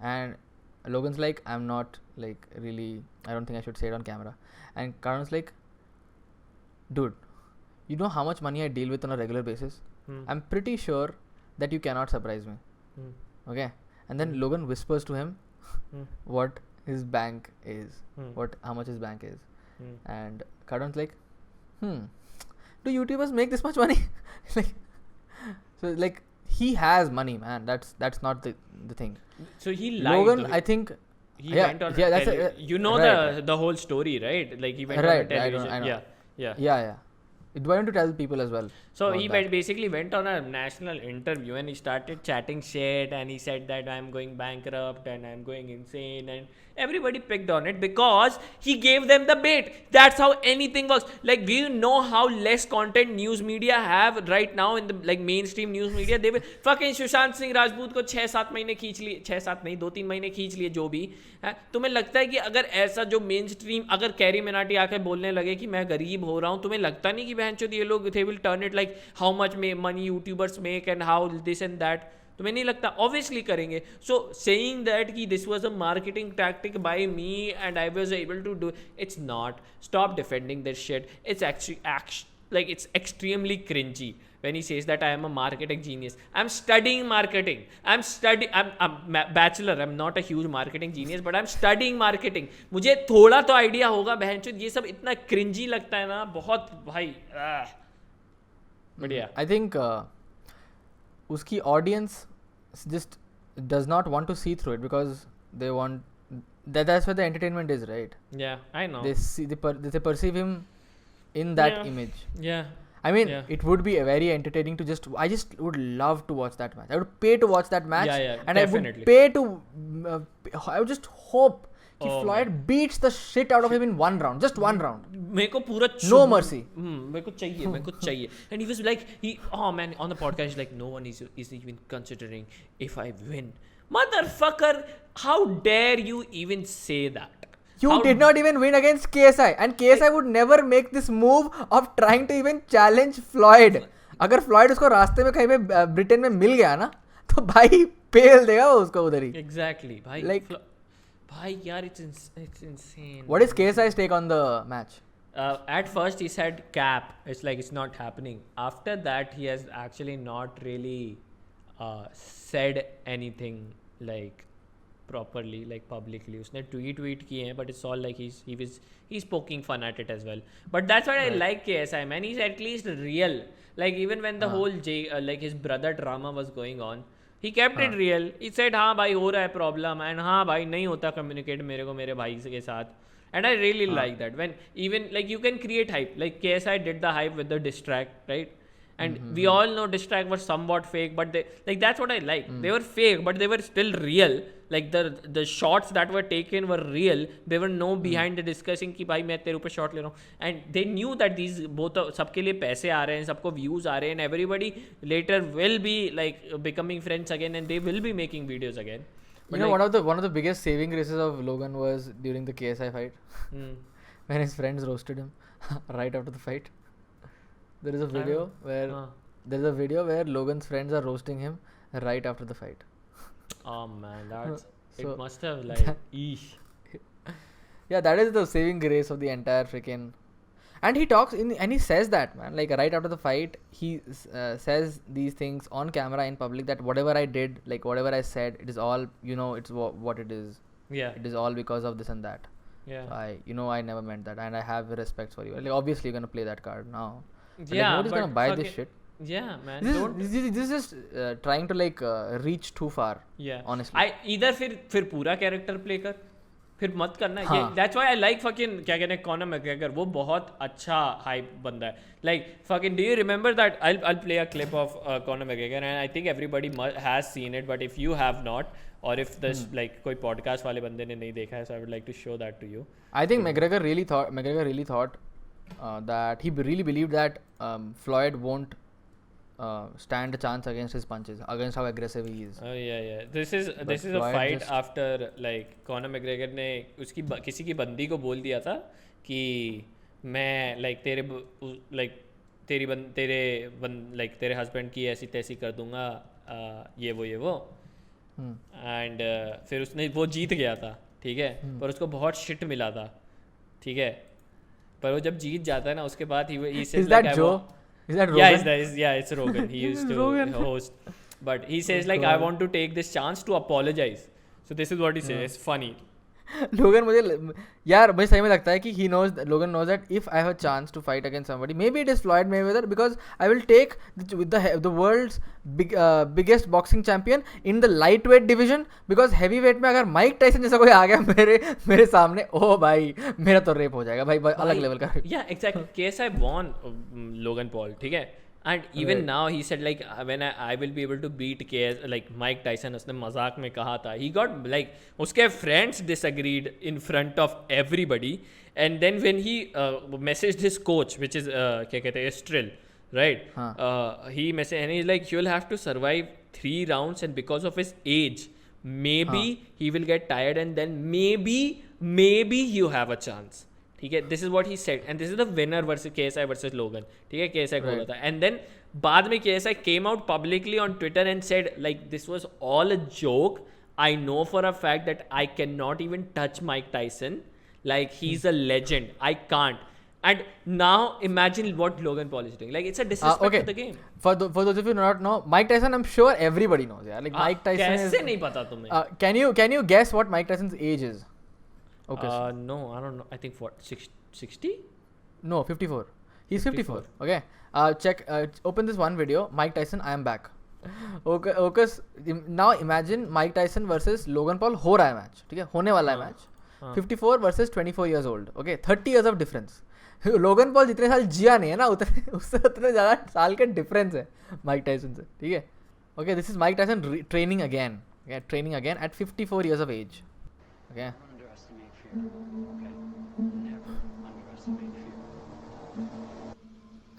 And Logan's like, I'm not like really, I don't think I should say it on camera. And Cardone's like, dude, you know how much money I deal with on a regular basis? I'm pretty sure that you cannot surprise me. Okay? And then Logan whispers to him what his bank is, how much his bank is. And Cardone's like, do YouTubers make this much money? Like he has money, man. That's not the thing. So he lied. Logan, I think he went on. Yeah, that's you know right, the whole story, right? Like he went right, on a television. I know. Yeah. Do I want to tell people as well? So he basically went on a national interview and he started chatting shit and he said that I'm going bankrupt and I'm going insane and everybody picked on it because he gave them the bait. That's how anything works. Like, do you know how less content news media have right now in the like mainstream news media? They will fucking Sushant Singh Rajput को 6-7 महीने खींच लिए, 6-7 नहीं 2-3 महीने खींच लिए जो भी है. तुम्हें लगता है कि अगर ऐसा जो मेन स्ट्रीम अगर कैरी मिनाटी आके बोलने लगे कि मैं गरीब हो रहा हूँ, तुम्हें लगता नहीं कि बहनचोद ये लोग they will turn it like how much money YouTubers make and how this and that? तुम्हें नहीं लगता? Obviously करेंगे. So saying that कि this was a marketing tactic by me and I was able to do, it's not. Stop defending this shit. It's actually like it's extremely cringy when he says that I am a marketing genius. I'm studying marketing. I'm bachelor. I'm not a huge marketing genius, but I'm studying marketing. मुझे थोड़ा तो idea होगा बहनचोद. ये सब इतना cringy लगता है ना बहुत भाई. But yeah, I think उसकी audience just does not want to see through it because they want that's where the entertainment is, right? Yeah, I know. They perceive him in that image. Yeah. I mean, it would be very entertaining to I just would love to watch that match. I would pay to watch that match. Yeah, and definitely. I would pay to I would just hope that Floyd beats the shit out of him in one round. Just one round. मेरे को पूरा no mercy. मेरे को चाहिए. And he was like, man, on the podcast, he's like, no one is even considering if I win. Motherfucker, how dare you even say that? You did not even win against KSI. And KSI would never make this move of trying to even challenge Floyd. अगर Floyd उसको रास्ते में कहीं पे Britain में मिल गया ना तो भाई पेल देगा वो उसको उधर ही. Exactly. भाई, like, भाई यार, it's insane. What is KSI's take on the match? At first he said cap. It's like it's not happening. After that he has actually not really said anything like properly, like publicly. उसने tweet किए हैं, but it's all like he's poking fun at it as well. But that's what I like KSI, man. He's at least real. Like even when the whole like his brother drama was going on, he kept it real. He said हाँ भाई हो रहा है problem and हाँ भाई नहीं होता communicate मेरे को मेरे भाई के साथ. And I really like that when even like you can create hype. Like KSI did the hype with the diss track, right? And we all know diss track was somewhat fake, but they like that's what I like. They were fake, but they were still real. Like the shots that were taken were real. There were no behind the discussing कि भाई मैं तेरे ऊपर shot ले रहा हूँ. And they knew that these both सबके लिए पैसे आ रहे हैं, सबको views आ रहे हैं, and everybody later will be like becoming friends again, and they will be making videos again. But you know, one of the biggest saving graces of Logan was during the KSI fight when his friends roasted him right after the fight. There is a video where Logan's friends are roasting him right after the fight. Oh man, it must have like eesh. Yeah, that is the saving grace of the entire freaking. And he talks and he says that, man, like right after the fight, he says these things on camera in public, that whatever I did, like whatever I said, it is all, it's what it is. Yeah. It is all because of this and that. Yeah. So I never meant that, and I have respect for you. Like obviously you're gonna play that card now. But Yeah, like, nobody's gonna but buy fuck this it. shit. Yeah, man. This Don't. is just trying to like reach too far. Yeah. Honestly. I either फिर पूरा character play कर, फिर मत करना. हाँ. That's why I like fucking क्या कहते हैं Conor McGregor. वो बहुत अच्छा hype बंदा है. Like fucking, do you remember that? I'll play a clip of Conor McGregor, and I think everybody has seen it. But if you have not, or if this like कोई podcast वाले बंदे ने नहीं देखा है, so I would like to show that to you. I think McGregor really thought that he really believed that Floyd won't stand a chance against his punches, against how aggressive he is. Oh yeah. This is a Floyd fight just- after like Conor McGregor ने उसकी किसी की बंदी को बोल दिया था कि मैं like तेरे हस्बैंड की ऐसी तैसी कर दूंगा, ये वो एंड फिर उसने वो जीत गया था, ठीक है, पर उसको बहुत शिट मिला था, ठीक है, पर वो जब जीत जाता है ना उसके बाद he says Is like that Joe? Is that yeah, Rogan? it's Rogan. He used to Rogan. host, but he says like I want to take this chance to apologize. So this is what he says. It's funny. Logan मुझे सही में लगता है कि Logan knows that if I have a chance to fight against somebody, maybe it is Floyd Mayweather, because I will take the world's biggest boxing champion in the lightweight division, because heavyweight में अगर Mike Tyson जैसा कोई आ गया मेरे सामने, ओ भाई मेरा तो रेप हो जाएगा भाई अलग लेवल का. Yeah, exactly. KSI won Logan Paul, ठीक है. And even now he said like when I will be able to beat like Mike Tyson, उसने मजाक में कहा था. He got like उसके friends disagreed in front of everybody, and then when he messaged his coach, which is क्या कहते हैं Strill, right? He messaged and he's like, you'll have to survive 3 rounds, and because of his age, maybe he will get tired, and then maybe you have a chance. ठीक है, this is what he said, and this is the winner versus KSI versus Logan. ठीक है, KSI को बोला था, and then बाद में KSI came out publicly on Twitter and said like this was all a joke. I know for a fact that I cannot even touch Mike Tyson. Like he's a legend. I can't. And now imagine what Logan Paul is doing. Like it's a disrespect to the game. For those of you who do not know, Mike Tyson, I'm sure everybody knows. Yeah, like Mike Tyson is. कैसे नहीं पता तुम्हें? Can you guess what Mike Tyson's age is? Okay. No, I don't know. I think what 60? No, 54. He's 54. Okay. Check. Open this one video. Mike Tyson, I am back. Okay. Now imagine Mike Tyson versus Logan Paul हो रहा है match, ठीक है, होने वाला है match. 54 versus 24 years old. Okay, 30 years of difference. Logan Paul जितने साल जिया नहीं है ना उससे उतने ज़्यादा साल का डिफरेंस है माइक टाइसन से, ठीक है. Okay, this is Mike Tyson training again at 54 years of age. Okay.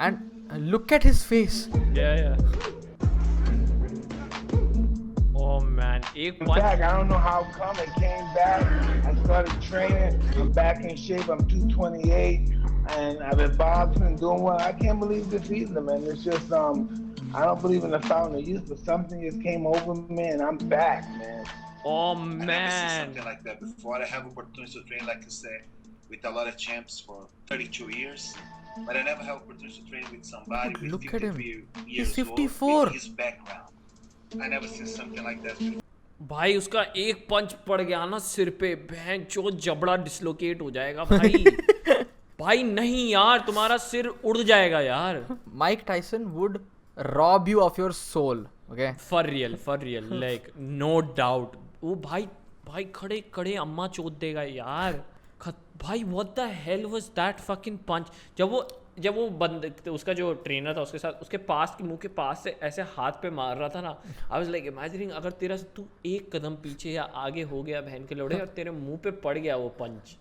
And look at his face. Yeah. Oh man, In fact, I don't know how come it came back. I started training. I'm back in shape. I'm 228, and I've been boxing and doing well. I can't believe this either, man. It's just I don't believe in the fountain of youth, but something just came over me, and I'm back, man. Oh I never seen man. something like that before. I have opportunities to train, like you said, with a lot of champs for 32 years. But I never have opportunity to train with somebody with Look at him. 53 He's years 54. old with his background. I never seen something like that before. भाई उसका एक पंच पड़ गया ना सिर पे, बहन चो जबड़ा डिसलोकेट हो जाएगा भाई. भाई नहीं यार, तुम्हारा सिर उड़ जाएगा यार. Mike Tyson would rob you of your soul. Okay. For real, like no doubt. वो भाई खड़े अम्मा चोद देगा यार. भाई what the hell was that fucking punch? जब वो बंद उसका जो ट्रेनर था उसके साथ उसके पास के मुंह के पास से ऐसे हाथ पे मार रहा था ना, आई वाज लाइक इमेजिनिंग अगर तेरा तू एक कदम पीछे या आगे हो गया बहन के लोड़े और तेरे मुंह पे पड़ गया वो पंच,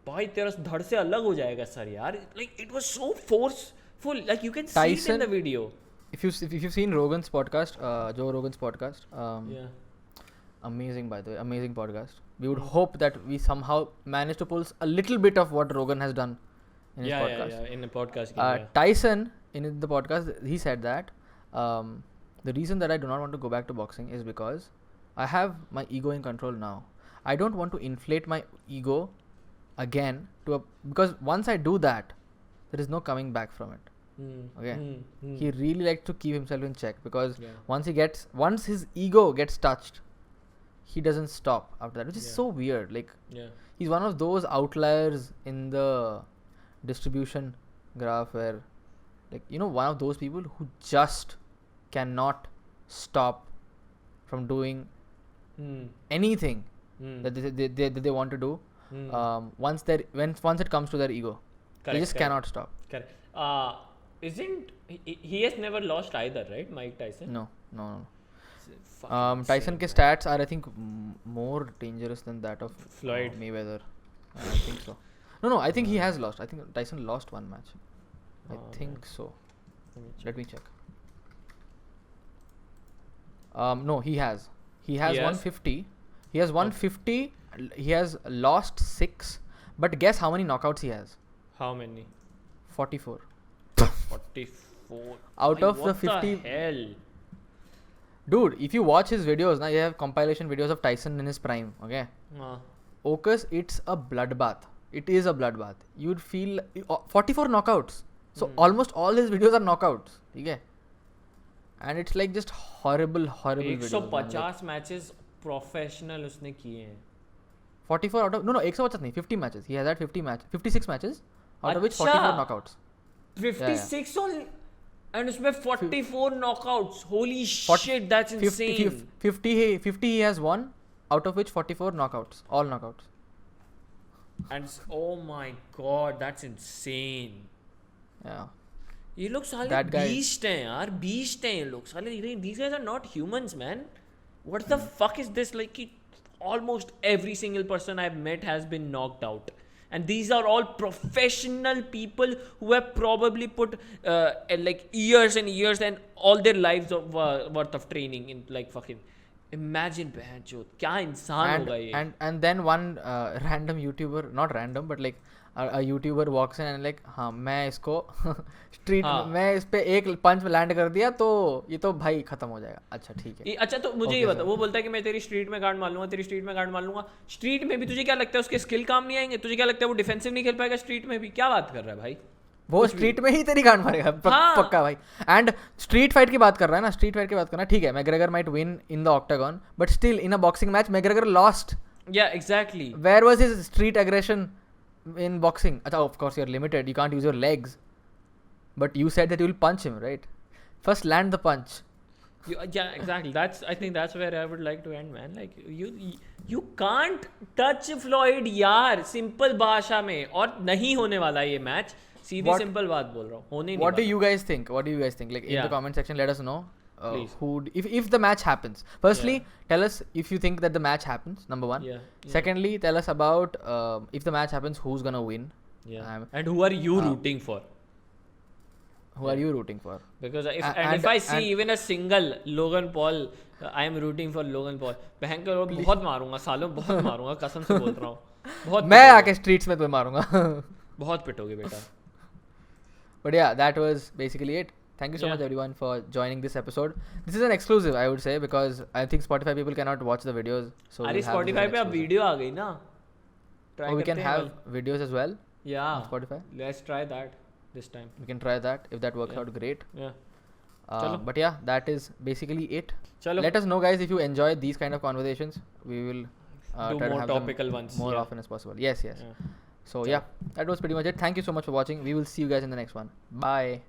भाई तेरा धड़ से अलग हो जाएगा सर यार. Like it was so forceful, like you can see it in the video. If you've seen Rogan's podcast, Joe Rogan's podcast, Yeah. amazing, by the way, amazing podcast. We would hope that we somehow manage to pull a little bit of what Rogan has done in his podcast. Yeah, in the podcast. Tyson, in the podcast, he said that the reason that I do not want to go back to boxing is because I have my ego in control now. I don't want to inflate my ego again because once I do that, there is no coming back from it. Okay, Mm. he really likes to keep himself in check because Yeah. once his ego gets touched, he doesn't stop after that, which is Yeah. so weird. Like Yeah. he's one of those outliers in the distribution graph where, like, one of those people who just cannot stop from doing Mm. anything Mm. that they want to do. Mm. Once it comes to their ego, they Correct, just correct. cannot stop. Correct. Isn't he has never lost either, right? Mike Tyson. No. Fucking Tyson insane, ke man. stats are, I think, more dangerous than that of Floyd. Mayweather. I think so. No, I think he has lost. I think Tyson lost one match. I Oh, think man. so. Let me check. Let me check. No, he has. He has He has? 150. He has 150. He has lost 6. But guess how many knockouts he has? How many? 44. 44. Out of the what 50 the hell? Dude, if you watch his videos, now you have compilation videos of Tyson in his prime. Okay. Ocus, it's a bloodbath. It is a bloodbath. You'd feel 44 knockouts. So almost all his videos are knockouts. Okay. And it's like just horrible videos. man. Like 150 matches professional उसने किए हैं. 44 out of 150 नहीं, 50 matches. He has had 56 matches, out of which अच्छा. 44 knockouts. 56 only, and उसमें 44 knockouts. Holy 40 shit, that's insane. 50 he has won, out of which 44 knockouts, all knockouts. And oh my god, that's insane. Yeah. ये लोग साले That guy- beast हैं यार, beast हैं ये लोग साले. These guys are not humans, man. What the fuck is this? Like almost every single person I've met has been knocked out, and these are all professional people who have probably put like years and years and all their lives of worth of training in. Like fucking imagine, बहनचोद, क्या इंसान होगा ये. And then one random YouTuber, not random, but like a YouTuber walks in and like, हाँ मैं इसको street हाँ. मैं इस पे एक पंच में लैंड कर दिया तो ये तो भाई खत्म हो जाएगा. अच्छा ठीक है. अच्छा तो मुझे ये बता, वो बोलता है कि मैं तेरी स्ट्रीट में गार्ड मार लूंगा, तेरी स्ट्रीट में गार्ड मार लूंगा. स्ट्रीट में भी तुझे क्या लगता है उसके स्किल काम नहीं आएंगे? तुझे क्या लगता है वो डिफेंसिव नहीं खेल पाएगा स्ट्रीट में भी? क्या बात कर रहा है भाई? वो स्ट्रीट में ही तेरी गांड मारेगा. हाँ. पक्का भाई. एंड स्ट्रीट फाइट की बात कर रहा है ना, स्ट्रीट फाइट की बात करना ठीक है. McGregor might win in the octagon, but still in a boxing match McGregor lost. या exactly. Where was his street aggression in boxing? Of course you're limited, you can't use your legs, but you said that you will punch him, right? First land the punch. Yeah, exactly. I think that's where I would like to end, man. Like you can't touch Floyd यार, simple भाषा में. और नहीं होने वाला ये match. सीधी simple बात बोल रहा हूँ, होने नहीं What do वाला. you guys think? Like in Yeah. the comment section, let us know. Please. If the match happens. Firstly, Yeah. tell us if you think that the match happens. Number one. Yeah. Secondly, tell us about if the match happens, who's gonna win? Yeah. And who are you rooting for? Who are you rooting for? Because And- if I see and- even a single Logan Paul, I am rooting for Logan Paul. बहन का बहुत मारूंगा सालों, बहुत मारूंगा, कसम से बोल रहा हूँ. बहुत मैं पिटोगे. आके streets में तुम्हें मारूंगा. बहुत पिटोगे बेटा. But yeah, that was basically it. Thank you so Yeah. much everyone for joining this episode. This is an exclusive, I would say, because I think Spotify people cannot watch the videos. So अरे we'll have this as Spotify an पे अब exclusive. Video आ गई ना. Try Oh, we can करते हैं have videos as well कल. Yeah. on Spotify. Let's try that this time. We can try that if that works Yeah. out great. Yeah. Chalo. But yeah, that is basically it. चलो. Let us know, guys, if you enjoy these kind of conversations. We will Do try to more have them topical ones. more Yeah. often as possible. Yes. Yeah. So yeah, that was pretty much it. Thank you so much for watching. We will see you guys in the next one. Bye.